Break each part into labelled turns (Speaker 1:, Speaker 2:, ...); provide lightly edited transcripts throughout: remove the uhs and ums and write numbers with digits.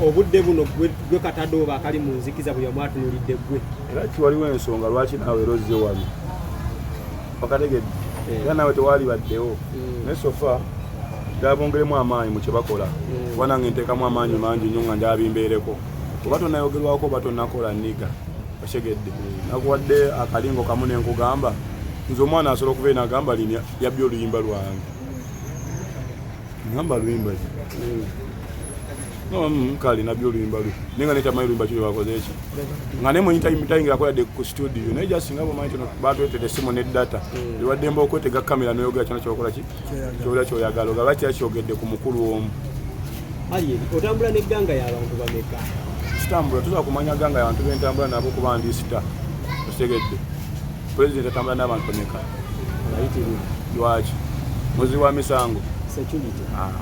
Speaker 1: obudde buno gwe katadooba akali mu nzikiza bwe yamwatunulidde gwe
Speaker 2: era kiwaliwo ensonga lwaki naawe rozze wano wakategedde era naawe tewali baddewo naye sofa gyabongeremu amaanyi mu kye bakola kuba nange nteekamu amaanyi mangi nnyo nga ndyabimbeereko oba tonnayogerwako oba tonnakola nniga otegedde nakuwadde akalingo kamu nenkugamba nze omwana asobola okuba enagamba lini yabbye oluyimba lwange ngamba luyimba kale nabyo oluyimba lwe nenga netamanyi oluyimba kiri bakoze eki nga ne mwenyitayingira koladde ku studio naye jasinga bomanyi kino batwetedde essimu ne data liwaddemba okwetega kamera noyogera kino kyokola ki kyolira kyoyagala ogaba kira kyogedde ku mukulu omu
Speaker 1: otambula negganga y'abantu bameka
Speaker 2: kitambula tusobola kumanya ganga y'abantu bentambula nabo kuba ndi sita okitegedde pulezidenti atambula n'abantu bameka lwaki muzi wa misango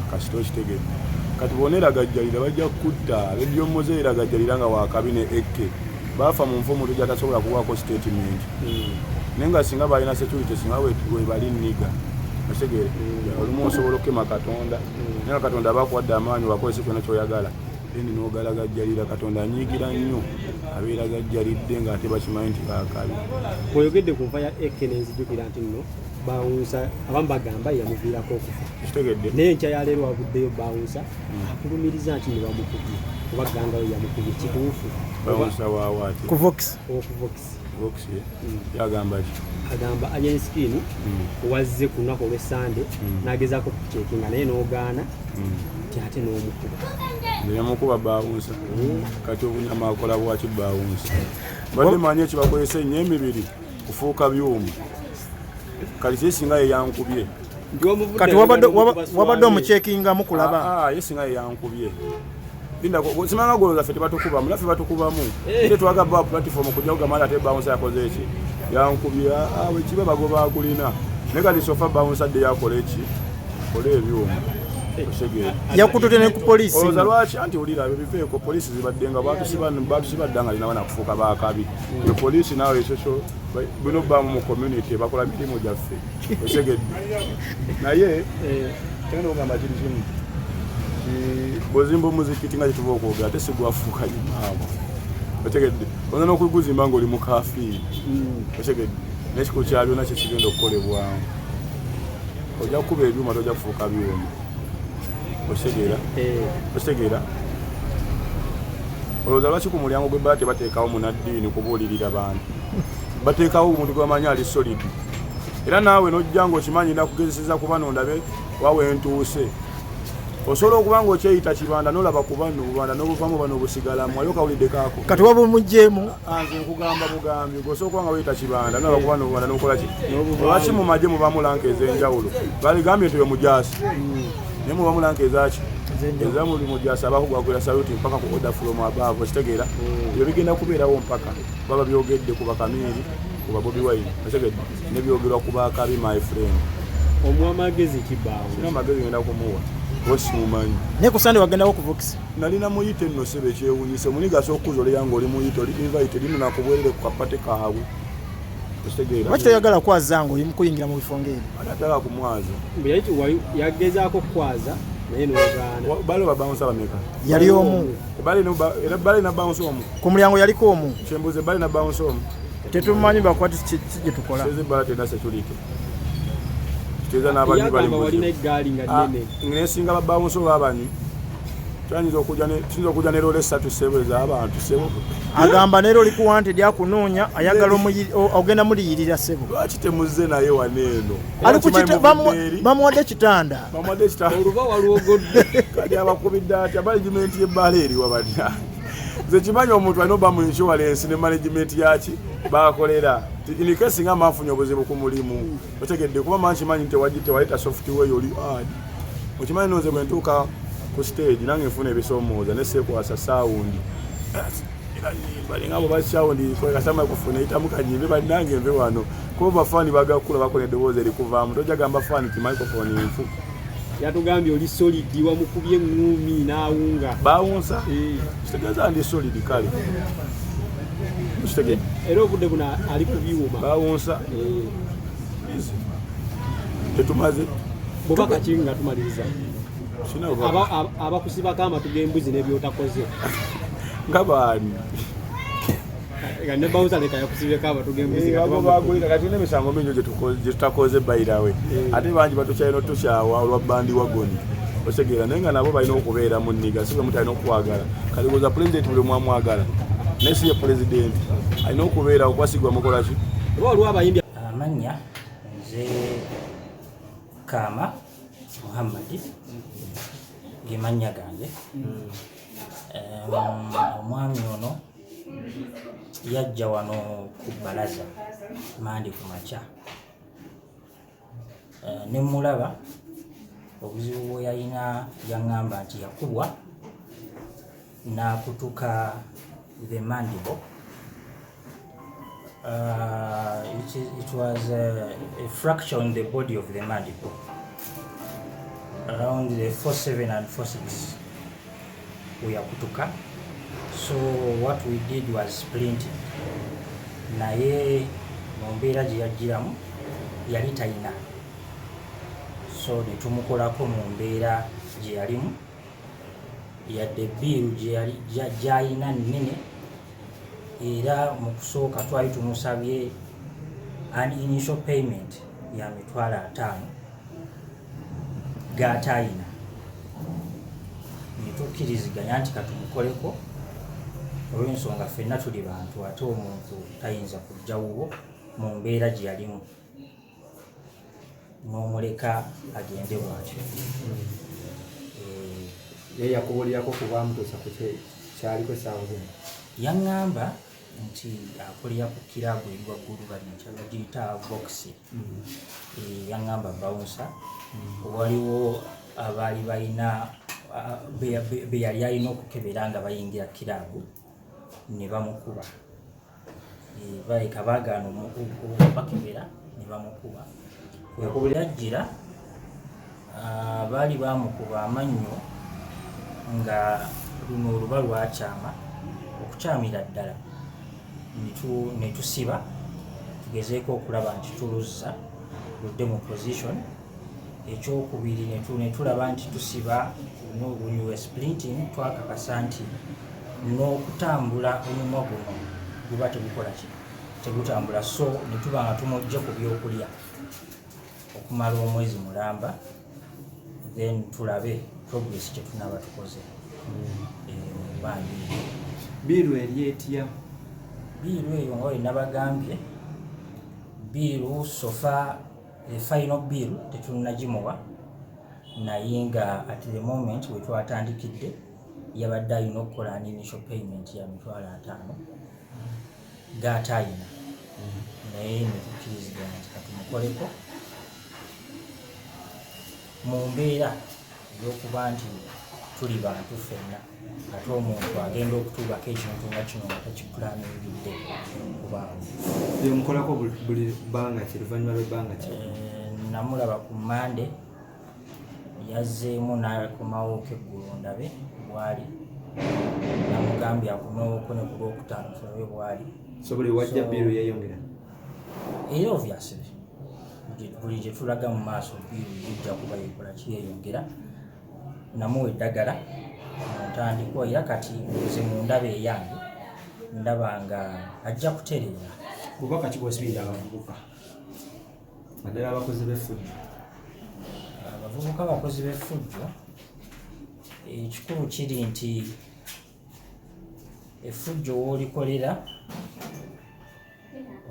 Speaker 2: kasita okitegedde kati bonera gajjalira bajja kutta ebyomuzeera gajjalira nga wakabine ekke bafa mu nfumu tujja tasobola kuwaako statement naye nga singa balina security singa we bali nniga otegere olumu osobola okukema katonda naye nga katonda bakuwadde amaanyi wakozese kyonna kyoyagala eni n'ogala gajjalira katonda anyiigira nnyo abeera gajjalidde ng'ate bakimanyi nti bakabi
Speaker 1: oyogedde ku nfa ya ekke nenzijukira nti nno bawunsa abamu bagamba yamuviirako okufa
Speaker 2: kitegedde
Speaker 1: naye nkya yaleero wavuddeyo bawunsa akulumiriza nti ne bamukubye kuba ganga we yamukubye kituufu
Speaker 2: bawunsa waawaati
Speaker 1: ku vox
Speaker 2: yagamba ki
Speaker 1: agamba ajenskini wazze ku lunaku olw'essande n'agezaako kucekinga naye n'ogaana ti ate n'omukuba
Speaker 2: yamukuba bawunsa kati obunyama akola bwaki bawunsa badde manyi ekibakozesa ennyo emibiri kufuuka byuma kali kyesinga ye yankubye
Speaker 3: kati wabadde omucekinga mukulaba
Speaker 2: yesinga ye yankubye simanga goloza ffe tebatukubamu naffe batukubamu ate twagaba platform kujja kugamba ate bawunsa yakoze eki yankubye wekiba bagoba akulina naye kati sofa bawunsa adde yakola eki kola ebyuma
Speaker 3: yakutute ne ku polisi
Speaker 2: olowooza lwaki anti olira ebyo biveeko polisi zibaddenga batusibadda lina bana kufuuka bakabi e polisi naawe ekyo bino bamu mu community bakola mirimu gyaffe osegedde naye tenda ogamba kiri kimu bwozimba omuzikiti nga kituba okwogera ate sigwafuuka imaamu otegedde oza n'okuguzimba ngaoli mu kafiiri otegedde n'ekiko kya byonna kyekigenda okukolebwamu ojja kukuba ebyuma tojja kufuuka byuma osegeera olowooza lwaki ku mulyango gw'ebbala tebateekawo munaddiini kubuulirira bantu bateekawo omuntu gwebamanyi ali solidi era naawe nojja ngaokimanyi nakugezeseza kuba nondabe wawe ntuuse osobola okuba nga okyeyita Kibanda nolaba ku bano Buganda n'obuvamu bano obusigalamu wali okawulidde kaako
Speaker 3: kati waba omugjeemu
Speaker 2: nze nkugamba bugambi osobola okuba nga weyita Kibanda nolaba ku bano Buganda n'okola ki lwaki mu magye mubamu lanka ez'enjawulo baligambye nti oyo mujaasi naye mubamu lanka ezaki ezamuli mujaasi abakugwakwera saluti mpaka ku order from above okitegeera ebyo bigenda kubeerawo mpaka baba byogedde ku bakamiiri ku babobi wine okitegedde nebyogerwa ku bakabi my friend
Speaker 1: omuwa magezi kibaawo
Speaker 2: sina magezi ngenda kumuwa osimumanyi
Speaker 3: naye ku sande wagendawo ku vox
Speaker 2: nalina muyite nno sebe kyewunyise munigaso okuzoleya ngaoli muyite oli invite lino nakubwerere ku kapate kaabwe okitegeera
Speaker 3: lwaki toyagala kwazanga oli mukuyingira mu bifo ng'ebyo
Speaker 2: atagala kumwaza
Speaker 1: yagezaako kukwaza naye n'ogaana
Speaker 2: bale babawunsa bameka
Speaker 3: yali omu
Speaker 2: bale na bawunsa omu
Speaker 3: ku mulyango yaliko omu
Speaker 2: kyembuze bale na bawunsa omu
Speaker 3: tetumanyi bakwati ki gye tukola
Speaker 2: seze bala tena security kiteza n'abantu bali
Speaker 1: walina eggaali nga nnene
Speaker 2: nesinga babawunsa babanywi tuyinza okujja ne loole 3 sebo ez'abantu sebo
Speaker 3: agamba neero oli ku wanted akunoonya ayagala ogenda muliyirira sebo
Speaker 2: lwaki temuzze naye waneeno
Speaker 3: bamuwadde ekitanda
Speaker 1: oluba walwogodde
Speaker 2: kati abakubidde atya management y'ebbaala eriwa batya nze kimanyi omuntu alina oba mu insurance ne management yaki bakolera inikesi nga manfunye obuzibu ku mulimu otegedde kuba mankimanyi tewaleeta software oli okimanyi noze bwe ntuuka ku stage nange nfuna ebisoomooza neseekwasa saawundi balingabo basawundi kasama kufuna itamu kanyimbe banange nve wano kuba bafaani bagakula bakola eddoboozi erikuvaamu tojja gamba faani ti microphone nfu
Speaker 1: yatugambye oli solidi wamukubye eŋŋumi n'awunga
Speaker 2: bawunsa kitegeeza ndi solidi kale kitegedde
Speaker 1: era obudde buno ali ku byuma
Speaker 2: bawunsa tetumaze
Speaker 1: bwebakaki nga tumaliriza abakusibako amatu g'embuzi n'ebyotakoze
Speaker 2: nga baani
Speaker 1: ne bawuza leka yakusibeko amatu g'embuzi
Speaker 2: kati n'emisango mingi gye tutakoze bayirawe ate bangi batukyalina otukyawa olwa bandi wagoni otegeera naye nga nabo balina okubeera mu nniga si bwe mutalina okukwagala kalowooza pulezidenti buli mwamwagala naye si ye pulezidenti alina okubeera okwasigwa mukola ki
Speaker 1: oba olwa abayimbi
Speaker 4: amannya nze Kaama Muhammadi ge mannya gange. Omwami ono yajja wano ku bbalaza mandi ku makya ne mulaba obuzibu bwe yalina yaŋŋamba nti yakubwa n'akutuka the mandible. It was a fracture in the body of the mandible around the 4-7 and 4-6 yakutuka. So what we did was splinting. Naye mu mbeera gye yajjiramu yali talina, so ne tumukolako mu mbeera gye yalimu yadde biiru gy'alina nnene, era mu kusooka twali tumusabye an initial payment ya $50,000 g'atayina. Ne tukkiriziganya nti katumukoleko olw'ensonga ffenna tuli bantu ate omuntu tayinza kujja wuwo mu mbeera gye yalimu n'omuleka agende bwatyo.
Speaker 1: ye yakubuulirako kuba mutuusa ku kyaliko saawa
Speaker 4: yaŋŋamba nti akolera ku kirabu eri waggulu bagiyita boxi. Yaŋŋamba bawunsa waliwo abaali balina be yali alina okukebera nga bayingira kirabu ne bamukuba. Baleka baagaana bakebera ne bamukuba. Yajjira baali bamukuba amannyo nga luno oluba lwakyama okukyamira ddala. Ne tusiba tugezeeko okulaba nti tuluzza ludde mu position. Ekyokubiri ne tulaba nti tusiba when we were splinting twakakasa nti n'okutambula omumwa guno guba tegukola ki tegutambula. So ne tuba nga tumugja ku byokulya okumala omwezi mulamba, then tulabe progress kye tunaaba tukoze.
Speaker 1: biiru eri etya?
Speaker 4: Biiru eyo nga we nabagambye, biiru sofa final biiru tetunagimuwa, naye nga at the moment we twatandikidde yabadde alina okukola an initial payment ya $50,000 g'atayina. Naye ne tukkiriziganya nti katumukoleko mu mbeera ey'okuba nti tuli bantu ffenna, ate omuntu agenda okutuubako ekintu nga kino nga takipulaaniridde kubaawo.
Speaker 1: Byemukolako buli bbanga ki, luvannyuma lw'ebbanga ki?
Speaker 4: Namulaba ku Mande yazzeemu n'akomawo keggulu ndabe bwali, namugambye akomewooko ne ku Lwokutaano tulabe bwali.
Speaker 1: So buli wajja biiru yeeyongera?
Speaker 4: Era obviously buli gye tulaga mu maaso biiru bijja kuba yekola kiyeeyongera. Namuwa eddagala mu ntandikwa, era kati nze mu ndaba eyange ndaba nga ajja kutereera.
Speaker 1: Bubaka ki bw'osibirira abavubuka naddala abakozi b'effujjo?
Speaker 4: Abavubuka abakozi b'effujjo, ekikulu kiri nti effujjo w'olikolera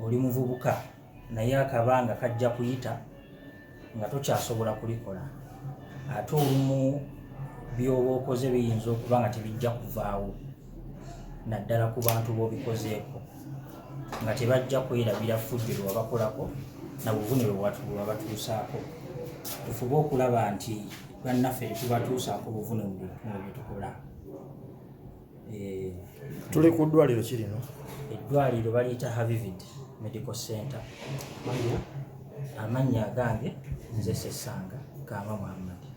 Speaker 4: oli muvubuka naye akabanga kajja kuyita nga tokyasobola kulikola. Ate olumu by'oba okoze biyinza okuba nga tebijja kuvaawo naddala ku bantu b'obikozeeko, nga tebajja kwerabira ffujjo lwe wabakolako na buvune bwe wabatuusaako. Tufube okulaba nti bannaffe tubatuusaako buvune mu bye tukola.
Speaker 3: Tuli ku ddwaliro ki lino?
Speaker 4: Eddwaliro baliyita Havivid Medical Center. Amannya agange nze Sessanga Kaama Muhammadi.